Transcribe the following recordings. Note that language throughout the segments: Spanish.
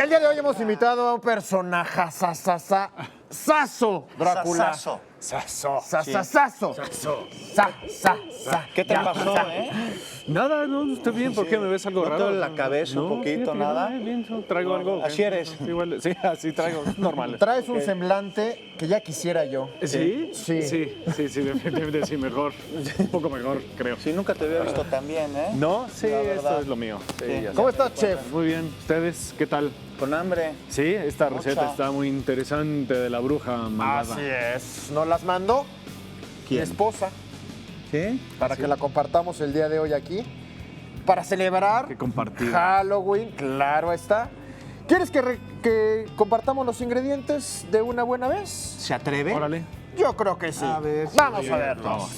El día de hoy hemos invitado a un personaje saso, Drácula. Sasazo. Sasazo. ¿Qué te pasó, Nada, no, estoy bien. ¿Por qué me ves algo ¿No te raro? duele la cabeza un poquito, fíjate, nada? Bien, traigo algo. Así eres. Igual, sí, así traigo. Normal. Traes un semblante que ya quisiera yo. ¿Sí? Sí. Sí, definitivamente sí, mejor. Un poco mejor, creo. Sí, nunca te había visto tan bien, ¿eh? ¿No? Sí, La verdad. esto es lo mío. Sí, Sí. ya sé. ¿Cómo estás, chef? Muy bien. ¿Ustedes qué tal? Con hambre. Sí, esta receta Mucha. está muy interesante de la bruja malvada. Así es. Nos las mandó mi esposa ¿Sí? para que la compartamos el día de hoy aquí. Para celebrar Que compartir. Halloween, claro está. ¿Quieres que compartamos los ingredientes de una buena vez? ¿Se atreve? Órale. Yo creo que sí. A ver, sí. Vamos a verlos. Vamos.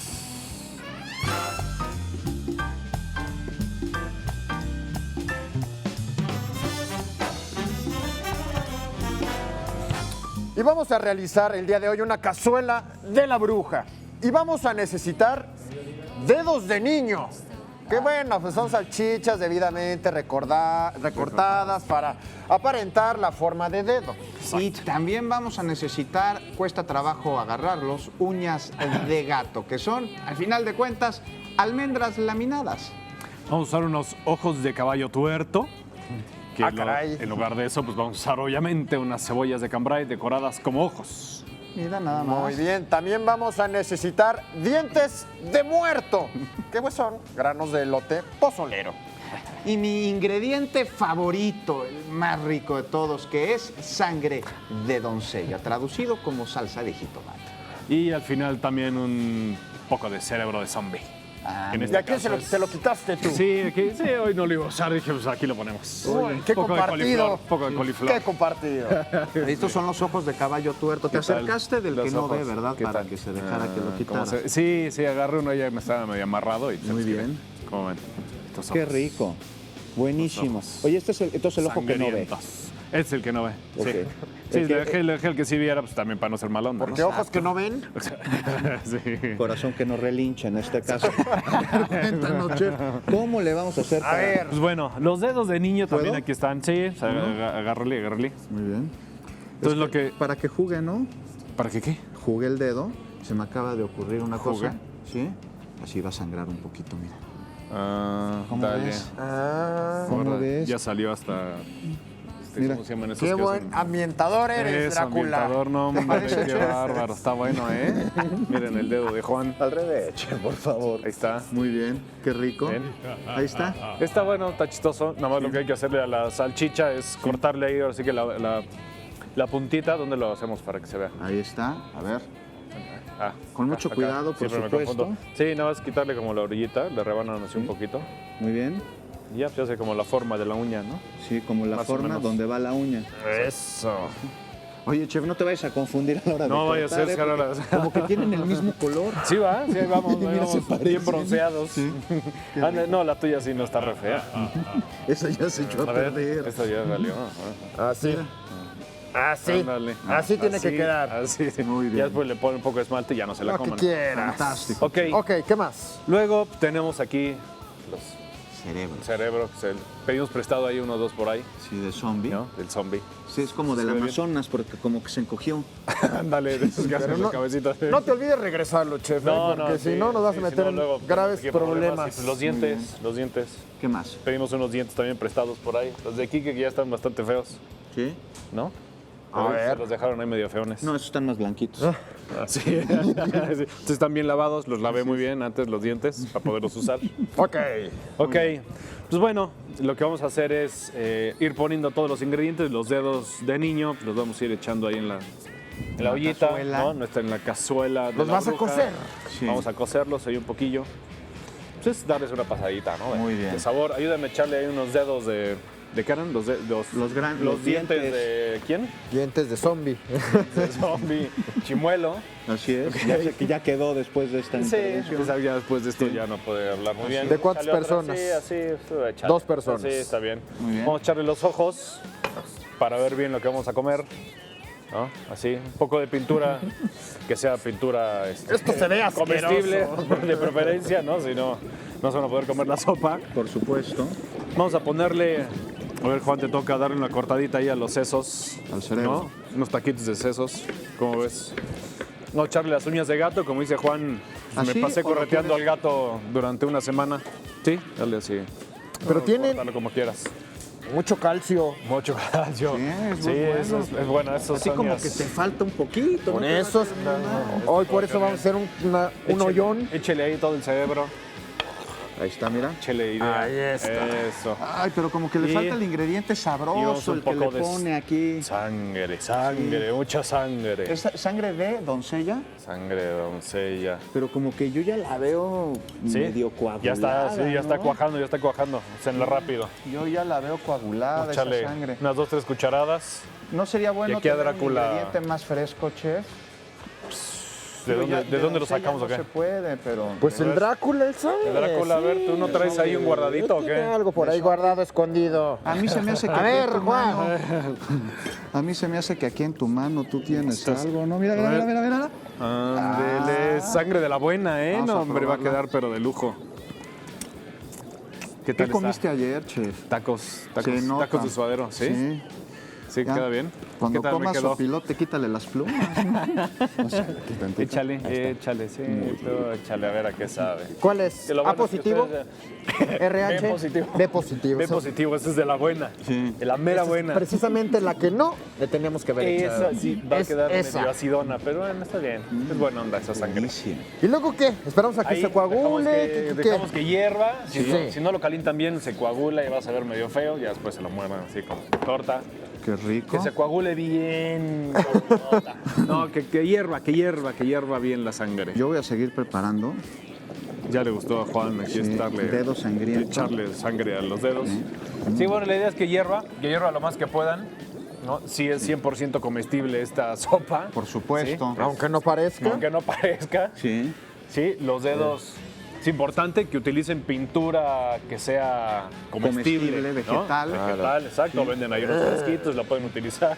Y vamos a realizar el día de hoy una cazuela de la bruja. Y vamos a necesitar dedos de niño. Que bueno, pues son salchichas debidamente recortadas para aparentar la forma de dedo. Y también vamos a necesitar, cuesta trabajo agarrarlos, uñas de gato, que son, al final de cuentas, almendras laminadas. Vamos a usar unos ojos de caballo tuerto. Que Caray. en lugar de eso, pues vamos a usar obviamente unas cebollas de cambray decoradas como ojos. Mira, nada más. Muy bien, también vamos a necesitar dientes de muerto. Que pues son granos de elote pozolero. Y mi ingrediente favorito, el más rico de todos, que es sangre de doncella, traducido como salsa de jitomate. Y al final también un poco de cerebro de zombie. En ¿Y este a quién caso te lo quitaste tú? Sí, hoy no lo iba a usar, dije, pues aquí lo ponemos. Uy, qué Poco de compartido. coliflor, poco de coliflor. Qué compartido. Estos son los ojos de caballo tuerto. Te ¿Qué tal? acercaste del Los que no ojos, ve, ¿verdad? ¿qué Para tal? que se dejara que lo ¿Cómo quitara. Sí, agarré uno, ya me estaba medio amarrado y Muy bien. ¿Cómo ven? Estos Qué ojos rico. Buenísimo. ojos. Oye, este es entonces el ojo que no ve. sangrientos. Es el que no ve, Ok. sí. Sí, El que- le dejé el que sí viera, pues también para no ser malón. ¿no? Porque ojos que no ven. Sí. Corazón que no relincha en este caso. Cuéntanos, chef. ¿Cómo le vamos a hacer A ver. Pues bueno, los dedos de niño también ¿Puedo? aquí están. Sí, o sea, agárrale. Muy bien. Entonces lo que... Para que jugue, ¿no? ¿Para qué qué? Jugué el dedo, se me acaba de ocurrir una ¿Jugué? cosa. ¿Sí? Así va a sangrar un poquito, mira. ¿Cómo dale. ves? Ah, ¿Cómo Ahora ves? Ya salió hasta... Mira. ¿Cómo se llaman esos qué que buen hacen? ambientador eres, Eso, Drácula. ambientador, no, hombre, parece, qué chef? bárbaro. Está bueno, ¿eh? Miren el dedo de Juan. Al revés, che, por favor. Ahí está. Muy bien, qué rico. Ven. Ahí está. Está bueno, está chistoso. Nada más lo que hay que hacerle a la salchicha es cortarle ahí, ahora sí que la puntita, ¿dónde lo hacemos para que se vea? Ahí está. A ver. Ah, Con mucho acá. cuidado, por Siempre me supuesto. confundo. Sí, nada más quitarle como la orillita, le rebanan así un poquito. Muy bien. Y ya se hace como la forma de la uña, ¿no? Sí, como la Más o forma menos. donde va la uña. Eso. Oye, chef, no te vayas a confundir a la hora de No vaya a cortar, ser, porque ahora- como que tienen el mismo color. Sí, va, sí, ahí vamos, ahí Mira, vamos, se parecen. bien bronceados. Ah, no, la tuya sí no está re fea. Eso ya se echó a A ver, perder. esta ya salió. Así. Así. Ándale. Así tiene que quedar. Así. Muy bien. Ya después le ponen un poco de esmalte y ya no se la Lo que coman. quieras. Fantástico. Ok, Ok, ¿qué más? luego tenemos aquí los Cerebro. cerebros. Pedimos prestado ahí uno o dos por ahí, Sí, de zombie. ¿no? Del zombie. Sí, es como del Se ve bien. Amazonas, porque como que se encogió. Ándale, de esos que hacen Pero la no, cabecita. no te olvides regresarlo, chef, porque si no nos vas a meter en graves qué problemas. Y, pues, los dientes. ¿Qué más? Pedimos unos dientes también prestados por ahí. Los de Kike que ya están bastante feos, ¿Sí? ¿no? A ver. Se los dejaron ahí medio feones. No, esos están más blanquitos. Sí. Sí. Entonces están bien lavados, los lavé muy bien antes los dientes para poderlos usar. Ok. Ok, pues bueno, lo que vamos a hacer es ir poniendo todos los ingredientes, los dedos de niño, los vamos a ir echando ahí en la ollita, cazuela. ¿no? No está en la cazuela. de ¿Los la vas a bruja. cocer? Sí. Vamos a cocerlos ahí un poquillo. Pues es darles una pasadita, ¿no? Muy bien. De sabor. Ayúdame a echarle ahí unos dedos de... ¿De qué eran? Los Los dientes dientes. de... ¿Quién? Dientes de zombie. De zombie. Chimuelo. Así es. Ya, que ya quedó después de esta Sí, intervención. quizá ya después de esto ya no puede hablar muy bien. ¿De cuántas Échale otra, personas? Sí, así. Échale. 2 personas. Sí, está bien. Muy bien. Vamos a echarle los ojos para ver bien lo que vamos a comer. ¿No? Así, un poco de pintura, que sea pintura Esto se ve comestible, asqueroso. de preferencia, ¿no? Si no, no se van a poder comer la sopa. Por supuesto. Vamos a ponerle A ver, Juan, te toca darle una cortadita ahí a los sesos. Al cerebro. ¿No? Unos taquitos de sesos. ¿Cómo ves? No echarle las uñas de gato, como dice Juan. ¿Así Me pasé o lo correteando al quieres? gato durante una semana. Sí, dale así. Pero tienen Cortalo como quieras. mucho calcio. Mucho calcio. Sí, es Sí, muy bueno. eso es bueno. Esos Así como uñas. que te falta un poquito. Con ¿no? te esos, hoy por eso vamos a hacer un hoyón. Échele ahí todo el cerebro. Ahí está, mira. Échele idea. Ahí está. Eso. Ay, pero como que le Y- falta el ingrediente y sabroso, vamos un el que le poco de pone aquí. Sangre, sangre, mucha sangre. ¿Es sangre de doncella? Sangre de doncella. Pero como que yo ya la veo ¿Sí? medio coagulada. Ya está, sí, ya está ¿no? cuajando, ya está cuajando. Cenla rápido. Yo ya la veo coagulada, Échale esa sangre. unas 2-3 cucharadas. ¿No sería bueno Y aquí a tener Drácula- un ingrediente más fresco, chef? ¿De Digo, dónde, ya de dónde lo doncella sacamos o no qué? se puede, pero... Pues el Drácula, él sabe. El Drácula, a ver, ¿tú no traes ahí un guardadito o qué? Tiene algo por ahí guardado, escondido. A mí se me hace que A aquí en ver, tu Juan. mano- a mí se me hace que aquí en tu mano tú tienes algo, ¿no? Mira, mira, mira, mira, mira. Ándele, sangre de la buena, ¿eh? Vamos a No, hombre, va a probarla. quedar, pero de lujo. ¿Qué tal ¿Qué comiste ayer, chef? está? Tacos, Se nota. tacos de suadero, ¿sí? Sí, Ya. queda bien. Cuando ¿Qué tal me comas quedó? sopilote, quítale las plumas. Échale, échale, sí, tú échale a ver a qué sabe. ¿Cuál es? Que lo ¿A bueno es que positivo? ustedes- RH. B positivo. B positivo. B Eso- positivo, esa es de la buena. De la mera buena. Precisamente la que no le teníamos que haber echado. Esa sí va a Es quedar esa. medio acidona, pero bueno, está bien. Es buena onda esa sangre. ¿Y luego qué? ¿Esperamos a que Ahí se coagule? dejamos que, dejamos que hierva. Si, Sí. no, si no lo calientan bien, se coagula y va a saber medio feo. Ya después se lo muerden así como torta. Qué rico. Que se coagule bien. cabrota. No, que hierva bien la sangre. Yo voy a seguir preparando. Ya le gustó a Juan aquí estarle, dedo sangriento. echarle sangre a los dedos. Sí, bueno, la idea es que hierva lo más que puedan. ¿No? Sí es 100% comestible esta sopa. Por supuesto. Aunque no parezca. Aunque no parezca. Sí. Sí, los dedos. Es importante que utilicen pintura que sea comestible. Comestible, ¿no? vegetal. Vegetal, exacto. Venden ahí unos fresquitos, la pueden utilizar.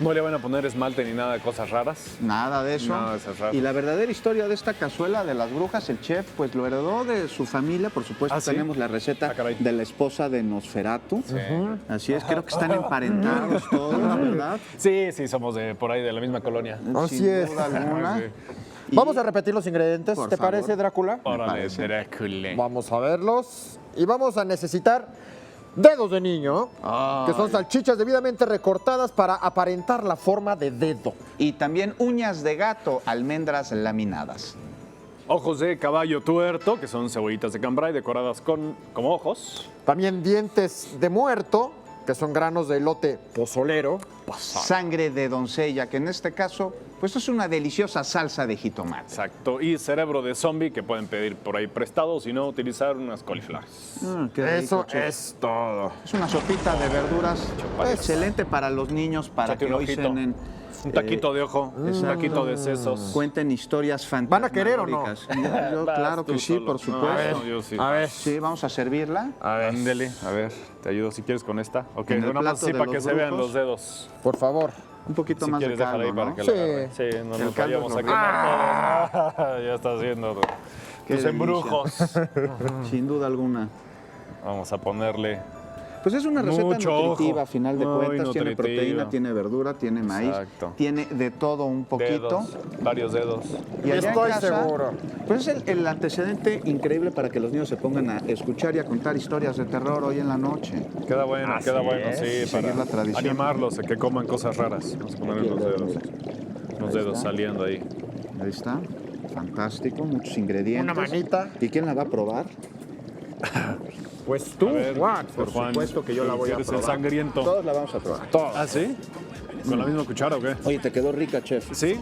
No le van a poner esmalte ni nada de cosas raras. Nada de eso. Nada de esas raras. Y la verdadera historia de esta cazuela de las brujas, el chef, pues lo heredó de su familia. Por supuesto, ¿Ah, sí? tenemos la receta Ah, caray. de la esposa de Nosferatu. Así es, creo que están emparentados todos, ¿verdad? Sí, sí, somos de por ahí de la misma colonia. Así Sin es. duda alguna. Sí. Y- Vamos a repetir los ingredientes, Por ¿te favor. parece, Drácula? Órale, parece. Drácula. Vamos a verlos. Y vamos a necesitar dedos de niño, que son salchichas debidamente recortadas para aparentar la forma de dedo. Y también uñas de gato, almendras laminadas. Ojos de caballo tuerto, que son cebollitas de cambray decoradas como ojos. También dientes de muerto, que son granos de elote pozolero. Sangre de doncella, que en este caso, pues es una deliciosa salsa de jitomate. Exacto. Y cerebro de zombie, que pueden pedir por ahí prestado, o si no, utilizar unas coliflores. Qué rico, Eso chef. es todo. Es una sopita de verduras excelente para los niños, para Échate que un hoy ojito. cenen. Un taquito de ojo, un taquito de sesos. Cuenten historias fantásticas. ¿Van a querer o no? Yo, Vas claro tú que sí, solo. por No, supuesto. no, yo sí. A ver. Sí, vamos a servirla. Ándele, a ver, te ayudo si quieres con esta. Ok, En el bueno, más plato sí, de para que los se vean brujos. los dedos. Por favor. Un poquito Si más de quieres, déjala caldo, ahí para ¿no? que Sí. la agarre. Sí, no El nos caldo vayamos es a lo quemar todo. Ya está haciendo Qué tus delicia. embrujos. Sin duda alguna. Vamos a ponerle Pues es una receta Mucho nutritiva, ojo. a final de Muy cuentas. Tiene nutritiva. proteína, tiene verdura, tiene maíz. Exacto. Tiene de todo un poquito. dedos, varios dedos. Y allá en Estoy casa, seguro. Pues es el antecedente increíble para que los niños se pongan a escuchar y a contar historias de terror hoy en la noche. Queda bueno, sí, Seguir para la tradición. animarlos a que coman cosas raras. Vamos a poner los dedos. Los dedos está. saliendo ahí. Ahí está. Fantástico, muchos ingredientes. Una manita. ¿Y quién la va a probar? Pues tú, A ver, Juan. por Juan, supuesto que yo la voy a ¿quieres el probar. sangriento? Todos la vamos a probar. ¿Ah, sí? ¿Con la misma cuchara o qué? Oye, te quedó rica, chef. ¿Sí?